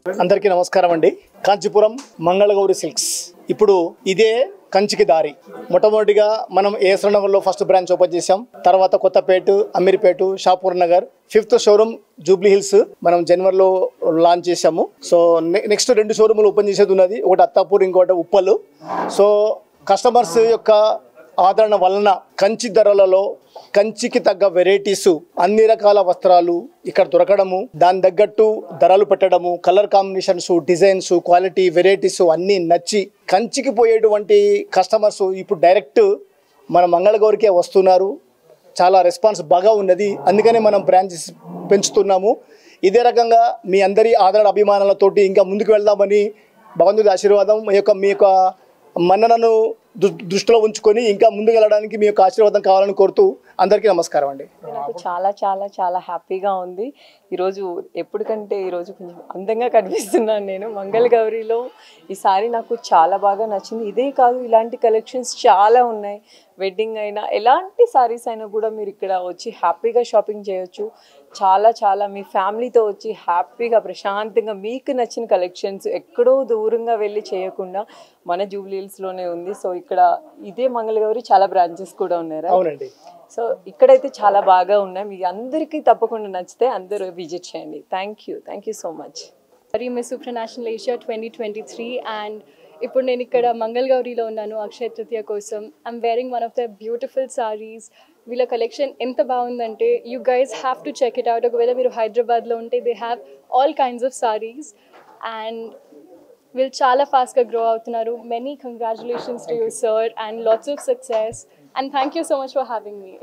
అందరికీ నమస్కారం అండి. కాంచీపురం మంగళగౌరి సిల్క్స్ ఇప్పుడు ఇదే కంచికి దారి. మొట్టమొదటిగా మనం ఏఎస్ఆర్ నగర్లో ఫస్ట్ బ్రాంచ్ ఓపెన్ చేసాం. తర్వాత కొత్తపేట, అమీర్పేట, షాపూర్ నగర్, 5th షోరూమ్ జూబ్లీ హిల్స్ మనం జనవరిలో లాంచ్ చేసాము. సో నెక్స్ట్ 2 షోరూములు ఓపెన్ చేసేది ఉన్నది. ఒకటి అత్తాపూర్, ఇంకోటి ఉప్పల్. సో కస్టమర్స్ యొక్క ఆదరణ వలన కంచి ధరలలో కంచికి తగ్గ వెరైటీస్, అన్ని రకాల వస్త్రాలు ఇక్కడ దొరకడము, దాని తగ్గట్టు ధరలు పెట్టడము, colour combinations, designs, quality, varieties అన్నీ నచ్చి కంచికి పోయేటువంటి కస్టమర్స్ ఇప్పుడు డైరెక్ట్ మన మంగళగౌరికే వస్తున్నారు. చాలా రెస్పాన్స్ బాగా ఉన్నది. అందుకనే మనం బ్రాంచెస్ పెంచుతున్నాము. ఇదే రకంగా మీ అందరి ఆదరణ అభిమానాలతోటి ఇంకా ముందుకు వెళ్దామని భగవంతుడి ఆశీర్వాదం, మీ యొక్క మన్ననను దృష్టిలో ఉంచుకొని ఇంకా ముందుకు వెళ్ళడానికి మీ యొక్క ఆశీర్వాదం కావాలని కోరుతూ అందరికీ నమస్కారం అండి. నాకు చాలా చాలా చాలా హ్యాపీగా ఉంది. ఈరోజు ఎప్పటికంటే ఈరోజు కొంచెం అందంగా కనిపిస్తున్నాను నేను మంగళగౌరిలో. ఈ సారీ నాకు చాలా బాగా నచ్చింది. ఇదే కాదు, ఇలాంటి కలెక్షన్స్ చాలా ఉన్నాయి. వెడ్డింగ్ అయినా ఎలాంటి సారీస్ అయినా కూడా మీరు ఇక్కడ వచ్చి హ్యాపీగా షాపింగ్ చేయొచ్చు. చాలా చాలా మీ ఫ్యామిలీతో వచ్చి హ్యాపీగా ప్రశాంతంగా మీకు నచ్చిన కలెక్షన్స్ ఎక్కడో దూరంగా వెళ్ళి చేయకుండా మన జూబ్లీ హిల్స్లోనే ఉంది. సో ఇక్కడ ఇదే మంగళగౌరి చాలా బ్రాంచెస్ కూడా ఉన్నాయి. అవునండి. సో ఇక్కడైతే చాలా బాగా ఉన్నాయి. మీ అందరికీ తప్పకుండా నచ్చితే అందరూ విజిట్ చేయండి. Thank you so much. Miss supranational Asia 2023 and ఇప్పుడు నేను ఇక్కడ మంగళగౌరిలో ఉన్నాను అక్షయ తృతీయ కోసం. I'm wearing one of the beautiful saris. వీళ్ళ కలెక్షన్ ఎంత బాగుందంటే you guys have to check it out. ఒకవేళ మీరు హైదరాబాద్లో ఉంటే they have all kinds of saris and వీళ్ళు చాలా ఫాస్ట్గా గ్రో అవుతున్నారు. Many congratulations to you sir and lots of success and thank you so much for having me.